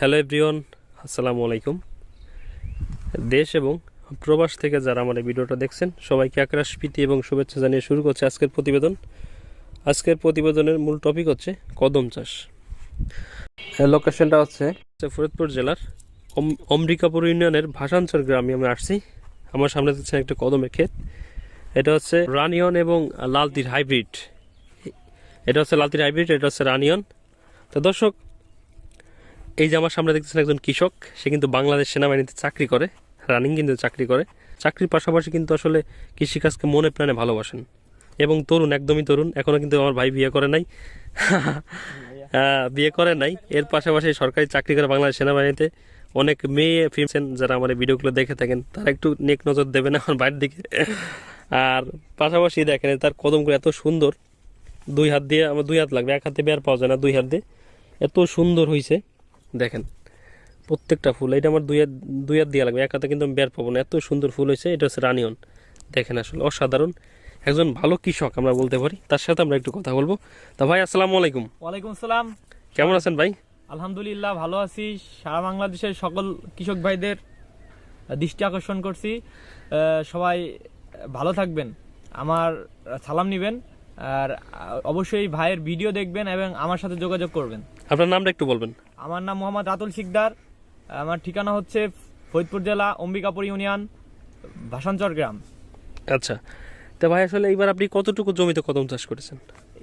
Hello everyone, আসসালামু আলাইকুম। দেশ এবং প্রবাস থেকে যারা আমার এই ভিডিওটা দেখছেন সবাইকে আক্রাশ প্রীতি এবং শুভেচ্ছা জানিয়ে শুরু করছে আজকের প্রতিবেদন। আজকের প্রতিবেদনের মূল টপিক হচ্ছে কদম চাষ। লোকেশনটা হচ্ছে ফরিদপুর জেলার অম্বিকাপুর ইউনিয়নের ভাসানচর গ্রামে আমি আসছি। আমার সামনে দেখছেন একটা কদমের ক্ষেত। এটা হচ্ছে রানিয়ন এবং লালতির হাইব্রিড। এটা হচ্ছে লালতির হাইব্রিড, এটা হচ্ছে রানিয়ন। তো দর্শক, এই যে আমার সামনে দেখতেছেন একজন কৃষক, সে কিন্তু বাংলাদেশ সেনাবাহিনীতে চাকরি করে, রানিং কিন্তু চাকরি করে। চাকরির পাশাপাশি কিন্তু আসলে কৃষিকাজকে মনে প্রাণে ভালোবাসেন এবং তরুণ, একদমই তরুণ। এখনও কিন্তু আমার ভাই বিয়ে করে নাই বিয়ে করে নাই। এর পাশাপাশি সরকারি চাকরি করে বাংলাদেশ সেনাবাহিনীতে। অনেক মেয়ে ফিরছেন যারা আমার এই ভিডিওগুলো দেখে থাকেন, তারা একটু নেক নজর দেবেন আমার ভাইয়ের দিকে। আর পাশাপাশি দেখেন তার কদমগুলো এত সুন্দর, দুই হাত দিয়ে, আমার দুই হাত লাগবে, এক হাতে বের পাওয়া যায় না, দুই হাত দিয়ে এত সুন্দর হয়েছে। দেখেন প্রত্যেকটা ফুল, এটা আমার দুই হাত দিয়ে লাগবে, এক হাতে কিন্তু আমি বের পাবো না, এত সুন্দর ফুল হয়েছে। এটা হচ্ছে রানিয়ন। দেখেন আসলে অসাধারণ, একজন ভালো কৃষক আমরা বলতে পারি। তার সাথে আমরা একটু কথা বলবো। তা ভাই আসসালামু আলাইকুম। ওয়ালাইকুম আসসালাম। কেমন আছেন ভাই? আলহামদুলিল্লাহ ভালো আছি। সারা বাংলাদেশের সকল কৃষক ভাইদের দৃষ্টি আকর্ষণ করছি, সবাই ভালো থাকবেন, আমার সালাম নিবেন, আর অবশ্যই ভাইয়ের ভিডিও দেখবেন এবং আমার সাথে যোগাযোগ করবেন। আপনার নামটা একটু বলবেন। আমার নাম মোহাম্মদ রাতুল শিকদার। আমার ঠিকানা হচ্ছে ফরিদপুর জেলা অম্বিকাপুর ইউনিয়ন ভাসানচর গ্রাম। আচ্ছা, তা ভাই আসলে এইবার আপনি কতটুকু জমিতে কদম চাষ করেছেন?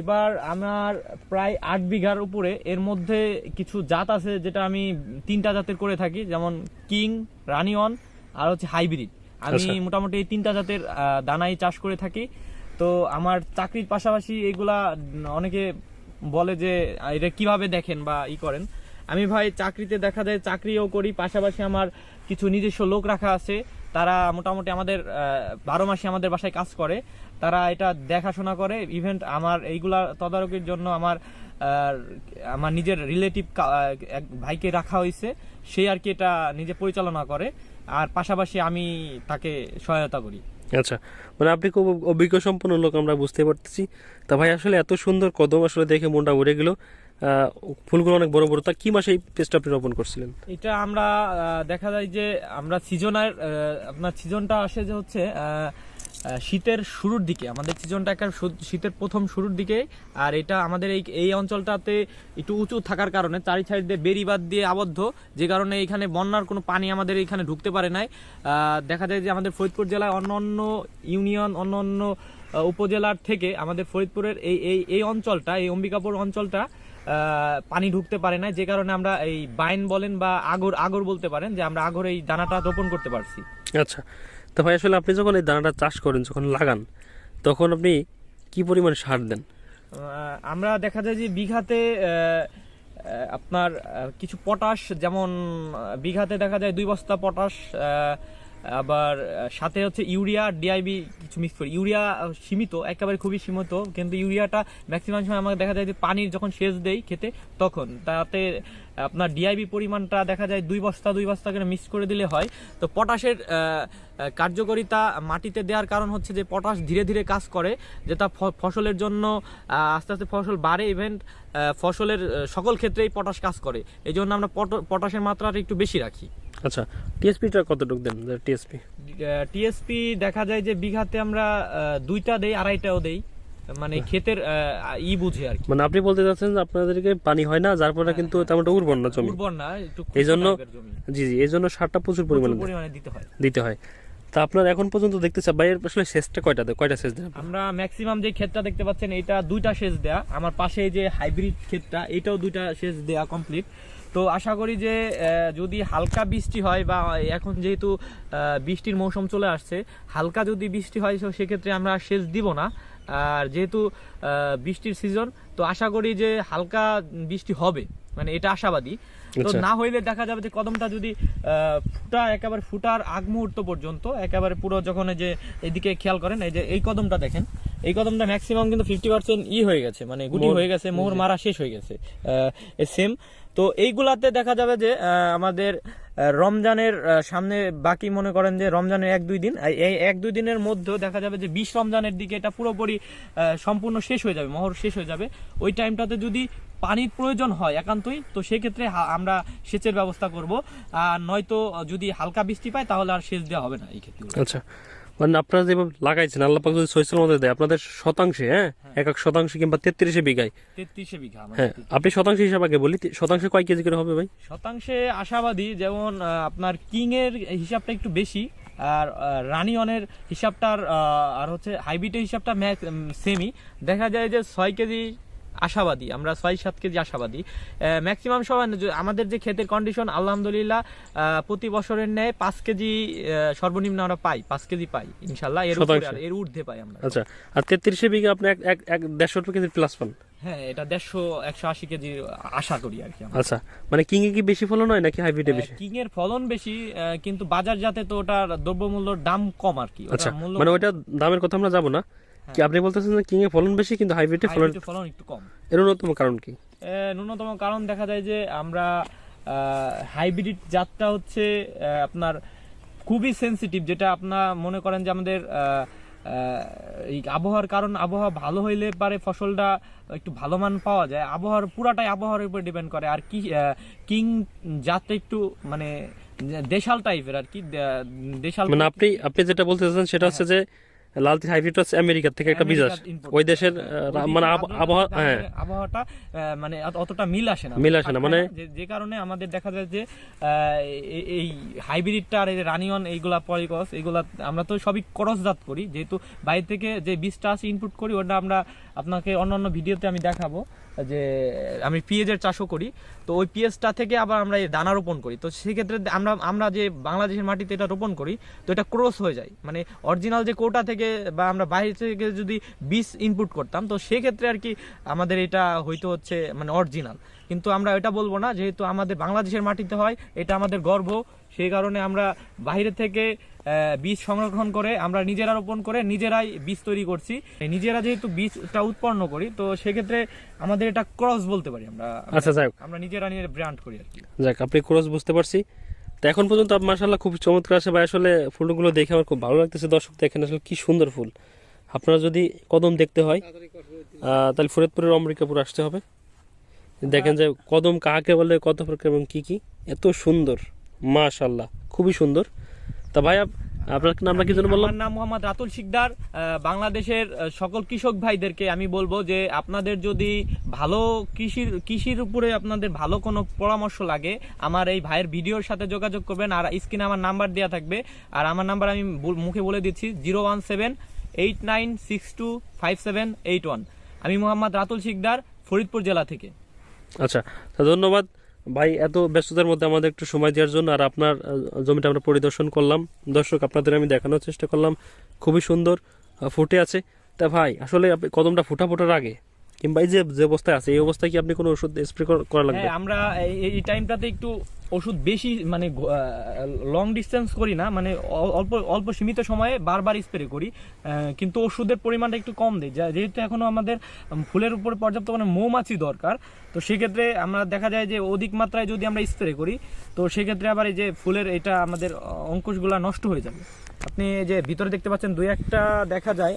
এবার আমার প্রায় 8 বিঘার উপরে। এর মধ্যে কিছু জাত আছে যেটা আমি 3টা জাতের করে থাকি, যেমন কিং, রানিয়ন আর হচ্ছে হাইব্রিড। আমি মোটামুটি এই 3টা জাতের দানাই চাষ করে থাকি। তো আমার চাকরির পাশাপাশি এগুলা অনেকে বলে যে এটা কিভাবে দেখেন বা করেন। আমি ভাই চাকরিতে দেখা যায় চাকরিও করি, পাশাপাশি আমার কিছু নিজস্ব লোক রাখা আছে, তারা মোটামুটি আমাদের 12 মাসে আমাদের বাসায় কাজ করে। তারা এটা দেখাশোনা করে। ইভেন্ট আমার এইগুলা তদারকির জন্য আমার নিজের রিলেটিভ এক ভাইকে রাখা হয়েছে, সে আর কি এটা নিজে পরিচালনা করে, আর পাশাপাশি আমি তাকে সহায়তা করি। আচ্ছা, মানে আপনি খুব অভিজ্ঞ সম্পন্ন লোক, আমরা বুঝতে পারতেছি। তা ভাই আসলে এত সুন্দর কদম আসলে দেখে মনটা উড়ে গেল। ফুলগুলো অনেক বড় বড়। তা কি মাসে এই পেজটা আপনি রোপণ করছিলেন? এটা আমরা দেখা যায় যে আমরা সিজনের আপনার সিজনটা আসে যে হচ্ছে শীতের শুরুর দিকে, আমাদের সিজনটা একটা শীতের প্রথম শুরুর দিকে। আর এটা আমাদের এই অঞ্চলটাতে একটু উঁচু থাকার কারণে চারি সাইড দিয়ে বেড়িবাঁধ দিয়ে আবদ্ধ, যে কারণে এখানে বন্যার কোনো পানি আমাদের এখানে ঢুকতে পারে নাই। দেখা যায় যে আমাদের ফরিদপুর জেলায় অন্য ইউনিয়ন, অন্য উপজেলার থেকে আমাদের ফরিদপুরের এই অঞ্চলটা, এই অম্বিকাপুর অঞ্চলটা পানি ঢুকতে পারে না, যে কারণে আমরা এই বাইন বলেন বা আগর বলতে পারেন, যে আমরা আগর এই দানাটা রোপণ করতে পারছি। আচ্ছা, তো ভাই আসলে আপনি যখন এই দানাটা চাষ করেন, যখন লাগান, তখন আপনি কি পরিমাণ সার দেন? আমরা দেখা যায় যে বিঘাতে আপনার কিছু পটাশ, যেমন বিঘাতে দেখা যায় 2 বস্তা পটাশ, আবার সাথে হচ্ছে ইউরিয়া, ডিআইবি কিছু মিক্স করি। ইউরিয়া সীমিত, একেবারে খুবই সীমিত, কিন্তু ইউরিয়াটা ম্যাক্সিমাম সময় আমাকে দেখা যায় যে পানির যখন সেচ দেই খেতে, তখন তাতে আপনার ডিআইবি পরিমাণটা দেখা যায় 2 বস্তা করে মিক্স করে দিলে হয়। তো পটাশের কার্যকারিতা মাটিতে দেওয়ার কারণ হচ্ছে যে পটাশ ধীরে ধীরে কাজ করে, যেটা ফসলের জন্য আস্তে আস্তে ফসল বাড়ে। ইভেন্ট ফসলের সকল ক্ষেত্রেই পটাশ কাজ করে, এই জন্য আমরা পটাশের মাত্রাটা একটু বেশি রাখি। আচ্ছা, টিএসপিটা কতটুকু দেন? টিএসপি দেখা যায় যে বিঘাতে আমরা 2টা দেই, 2.5টাও দেই, মানে ক্ষেতের বুঝে আর কি। মানে আপনি বলতে চাচ্ছেন যে আপনাদেরকে পানি হয় না, যার ফলে কিন্তু তেমনটা উর্বর না জমি, উর্বর না, একটু এই জন্য জি এই জন্য সারটা প্রচুর পরিমাণে দিতে হয়। তা আপনার এখন পর্যন্ত দেখতে চাই ভাইয়ের আসলে সেচটা কয়টা সেচ দেন? আমরা ম্যাক্সিমাম যে ক্ষেতটা দেখতে পাচ্ছেন এটা 2টা সেচ দেয়া। আমার পাশে যে হাইব্রিড ক্ষেতটা, এটাও 2টা সেচ দেয়া কমপ্লিট। তো আশা করি যে যদি হালকা বৃষ্টি হয়, বা এখন যেহেতু বৃষ্টির মৌসুম চলে আসছে, হালকা যদি বৃষ্টি হয় তো সেক্ষেত্রে আমরা সেচ দিব না। আর যেহেতু বৃষ্টির সিজন, তো আশা করি যে হালকা বৃষ্টি হবে, মানে এটা আশাবাদী। তো না হইলে দেখা যাবে যে কদমটা যদি একেবারে ফুটার আগ মুহূর্ত পর্যন্ত একেবারে পুরো, যখন যে এদিকে খেয়াল করেন, এই যে এই কদমটা দেখেন, এই কদমটা ম্যাক্সিমাম কিন্তু 50% হয়ে গেছে, মানে গুটি হয়ে গেছে, মোহর মারা শেষ হয়ে গেছে সেম। তো এইগুলাতে দেখা যাবে যে আমাদের রমজানের সামনে বাকি মনে করেন যে রমজানের 1-2 দিন, এই 1-2 দিনের মধ্যেও দেখা যাবে যে 20 রমজানের দিকে এটা পুরোপুরি সম্পূর্ণ শেষ হয়ে যাবে, মহর শেষ হয়ে যাবে। ওই টাইমটাতে যদি পানির প্রয়োজন হয় একান্তই, তো সেক্ষেত্রে আমরা সেচের ব্যবস্থা করব, আর নয়তো যদি হালকা বৃষ্টি পায় তাহলে আর সেচ দেওয়া হবে না এই ক্ষেত্রে। আচ্ছা, মানে আপনারা যেভাবে লাগাইছেন আল্লাহ পাক যদি সহিষ্ণুর মধ্যে দেয় আপনাদের শতাংশে, হ্যাঁ, এক শতাংশ কিংবা 33 বিঘায়, 33 বিঘা। হ্যাঁ, আপনি শতাংশ হিসাবে আগে বলি, শতাংশে কয় কেজি করে হবে ভাই? শতাংশে আশাবাদী, যেমন আপনার কিং এর হিসাবটা একটু বেশি, আর রানিয়নের হিসাবটার আর হচ্ছে হাইব্রিডের হিসাবটা সেমি। দেখা যায় যে 6 কেজি আশাবাদী, আমরা 6-7 কেজি আশাবাদী ম্যাক্সিমাম সময়। আমাদের যে ক্ষেতের কন্ডিশন আলহামদুলিল্লাহ প্রতি বছরের ন্যায় 5 কেজি সর্বনিম্ন আমরা পাই, 5 কেজি পাই ইনশাল্লাহ, এর ঊর্ধ্বে পাই আমরা। আচ্ছা, আর 33 বিঘা আপনি এক 150 কেজি প্লাস পান? হ্যাঁ, এটা 150-180 কেজি আশা করি আর কি। আচ্ছা, মানে কিং এ কি বেশি ফলন হয় নাকি হাইব্রিডে বেশি? কিং এর ফলন বেশি, কিন্তু বাজার যাতে তো ওটার দ্রব্যমূল্যর দাম কম আর কি। আচ্ছা, মানে ওইটা দামের কথা আমরা যাবো না, কি আপনি বলতেছেন যে কিং এ ফলন বেশি কিন্তু হাইব্রিডে ফলন একটু কম। এর অন্যতম কারণ কি? ন্যূনতম কারণ দেখা যায় যে আমরা হাইব্রিড জাতটা হচ্ছে আপনার খুবই সেনসিটিভ, যেটা আপনার মনে করেন যে আমাদের এই আবহাওয়ার কারণ, আবহাওয়া ভালো হইলে পারে ফসলটা একটু ভালো মান পাওয়া যায়, আবহাওয়ার পুরাটাই আবহাওয়ার উপর ডিপেন্ড করে। আর কি কিং জাতটা একটু মানে দেশাল টাইপের আর কি, দেশাল। মানে আপনি যেটা বলতে চাচ্ছেন সেটা হচ্ছে যে লালতি হাইব্রিড হচ্ছে আমেরিকা থেকে একটা বীজ আসে, ওই দেশের মানে আবহাওয়াটা মানে অতটা মিল আসে না, মানে যে কারণে আমাদের দেখা যায় যে এই হাইব্রিডটা আর এই রানিয়ন এইগুলা পলিকস এইগুলা আমরা তো সবই ক্রসজাত করি, যেহেতু বাইরে থেকে যে বীজটা আছে ইনপুট করি, ওটা আমরা আপনাকে অন্যান্য ভিডিওতে আমি দেখাবো যে আমি পেঁয়াজের চাষও করি। তো ওই পেঁয়াজটা থেকে আবার আমরা এই দানা রোপণ করি, তো সেক্ষেত্রে আমরা যে বাংলাদেশের মাটিতে এটা রোপণ করি তো এটা ক্রস হয়ে যায়, মানে অরিজিনাল যে কোটা থেকে বা আমরা বাইরে থেকে যদি বীজ ইনপুট করতাম তো সেক্ষেত্রে আর কি আমাদের এটা হয়তো হচ্ছে মানে অরিজিনাল, কিন্তু আমরা এটা বলবো না, যেহেতু আমাদের বাংলাদেশের মাটিতে হয়, এটা আমাদের গর্ব। সেই কারণে আমরা বাইরে থেকে বীজ সংরক্ষণ করে আমরা নিজেরা রোপণ করে নিজেরাই বীজ তৈরি করছি, নিজেরা যেহেতু বীজটা উৎপন্ন করি তো সেক্ষেত্রে আমাদের এটা ক্রস বলতে পারি আমরা। আচ্ছা, যাই হোক, আমরা নিজেরা ব্র্যান্ড করি আর কি। যাক, আপনি ক্রস বুঝতে পারছি। তো এখন পর্যন্ত মাশাআল্লাহ খুব চমৎকার আছে ভাই, আসলে ফুলগুলো দেখে আমার খুব ভালো লাগতেছে। দর্শক দেখেন আসলে কি সুন্দর ফুল। আপনারা যদি কদম দেখতে হয় তাহলে ফরিদপুরের অমরিকাপুর আসতে হবে। দেখেন যে কদম কাকে বলে, কত প্রকার এবং কি কি, এত সুন্দর মাশাআল্লাহ, খুবই সুন্দর। তা ভাই আপনার নামটা কি যেন বললাম? আমার নাম মোহাম্মদ রাতুল শিকদার। বাংলাদেশের সকল কৃষক ভাইদেরকে আমি বলবো যে আপনাদের যদি ভালো কৃষির উপরে আপনাদের ভালো কোনো পরামর্শ লাগে, আমার এই ভাইয়ের ভিডিওর সাথে যোগাযোগ করবেন, আর স্ক্রিনে আমার নাম্বার দেওয়া থাকবে। আর আমার নাম্বার আমি মুখে বলে দিচ্ছি 01789625781। আমি মোহাম্মদ রাতুল শিকদার, ফরিদপুর জেলা থেকে। আচ্ছা, ধন্যবাদ ভাই এত ব্যস্ততার মধ্যে আমাদের একটু সময় দেওয়ার জন্য। আর আপনার জমিটা আমরা পরিদর্শন করলাম, দর্শক আপনাদের আমি দেখানোর চেষ্টা করলাম, খুবই সুন্দর ফুটে আছে। তা ভাই আসলে কদমটা ফোটার আগে কিংবা এই যে অবস্থায় আছে এই অবস্থায় কি আপনি কোনো ওষুধ স্প্রে করা লাগবে? হ্যাঁ, আমরা এই টাইমটাতে একটু ওষুধ বেশি মানে লং ডিস্টেন্স করি না, মানে অল্প সীমিত সময়ে বারবার স্প্রে করি, কিন্তু ওষুধের পরিমাণটা একটু কম দিই, যেহেতু এখনো আমাদের ফুলের উপরে পর্যাপ্ত মানে মৌমাছি দরকার। তো সেক্ষেত্রে আমরা দেখা যায় যে অধিক মাত্রায় যদি আমরা স্প্রে করি তো সেক্ষেত্রে আবার এই যে ফুলের এটা আমাদের অঙ্কুশগুলা নষ্ট হয়ে যাবে। আপনি যে ভিতরে দেখতে পাচ্ছেন 2-1টা দেখা যায়,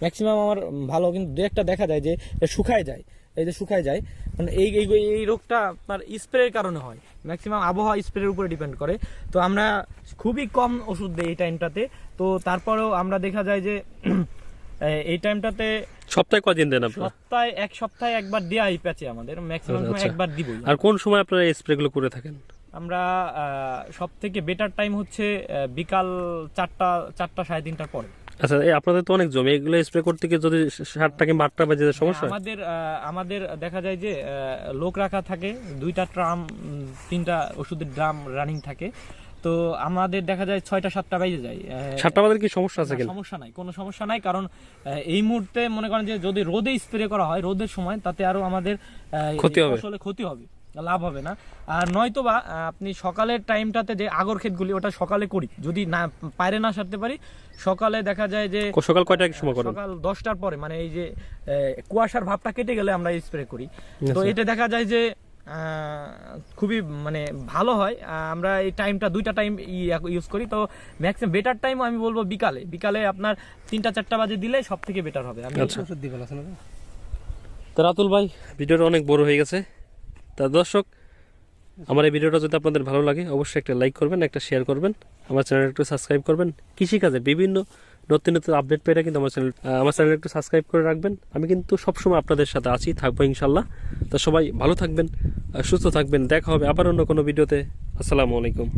ম্যাক্সিমাম আমার ভালো, কিন্তু 2-1টা দেখা যায় যে শুকায় যায়, এই যে শুকায় যায়, মানে এই রোগটা আপনার স্প্রের কারণে হয়, ম্যাক্সিমাম আবহাওয়া স্প্রের উপরে ডিপেন্ড করে। তো আমরা খুবই কম ওষুধ দিই এই টাইমটাতে। তো তারপরেও আমরা দেখা যায় যে এই টাইমটাতে সপ্তাহে কদিন দেন আপনারা? এক সপ্তাহে একবার দেয়াই প্যাচে আমাদের ম্যাক্সিমাম সময় একবার দিবই। আর কোন সময় আপনারা এই স্প্রে গুলো করে থাকেন? আমরা সব থেকে বেটার টাইম হচ্ছে বিকাল 4টা 3:30টার পরে। আচ্ছা, এই আপনাদের তো অনেক জমি, এগুলো স্প্রে করতে গিয়ে যদি 7টা কিংবা 8টা বাজে সমস্যা? আমাদের দেখা যায় যে লোক রাখা থাকে, 2টা ট্রাম 3টা ওষুধের ড্রাম রানিং থাকে, তো আমাদের দেখা যায় 6টা-7টা বাজে যায়। 7টা বাজে কি সমস্যা আছে? সমস্যা নাই, কোনো সমস্যা নাই, কারণ এই মুহূর্তে মনে করেন যে যদি রোদে স্প্রে করা হয় রোদের সময় তাতে আরো আমাদের ক্ষতি হবে, লাভ হবে না। আর নয়তো বা আপনি সকালের টাইমটাতে যে আগর ক্ষেতগুলি ওটা সকালে করি, যদি না পায়রে না সারতে পারি সকালে দেখা যায় যে সকাল কয়টার সময় করেন? সকাল 10টার পরে, মানে এই যে কুয়াশার ভাবটা কেটে গেলে আমরা স্প্রে করি। তো এটা দেখা যায় যে খুবই মানে ভালো হয়। আমরা এই টাইমটা 2টা টাইম ইউজ করি, তো ম্যাক্সিমাম বেটার টাইম আমি বলবো বিকালে। বিকালে আপনার 3টা-4টা বাজে দিলে সব থেকে বেটার হবে। আমি আচ্ছা। তো রাতুল ভাই, ভিডিওটা অনেক বড় হয়ে গেছে। তা দর্শক, আমার এই ভিডিওটা যদি আপনাদের ভালো লাগে অবশ্যই একটা লাইক করবেন, একটা শেয়ার করবেন, আমার চ্যানেল একটু সাবস্ক্রাইব করবেন। কৃষিকাজের বিভিন্ন নতুন নতুন আপডেট পেয়ে কিন্তু আমার চ্যানেল একটু সাবস্ক্রাইব করে রাখবেন। আমি কিন্তু সবসময় আপনাদের সাথে আছি, থাকবো ইনশাল্লাহ। তো সবাই ভালো থাকবেন, সুস্থ থাকবেন। দেখা হবে আবার অন্য কোনো ভিডিওতে। আসসালামু আলাইকুম।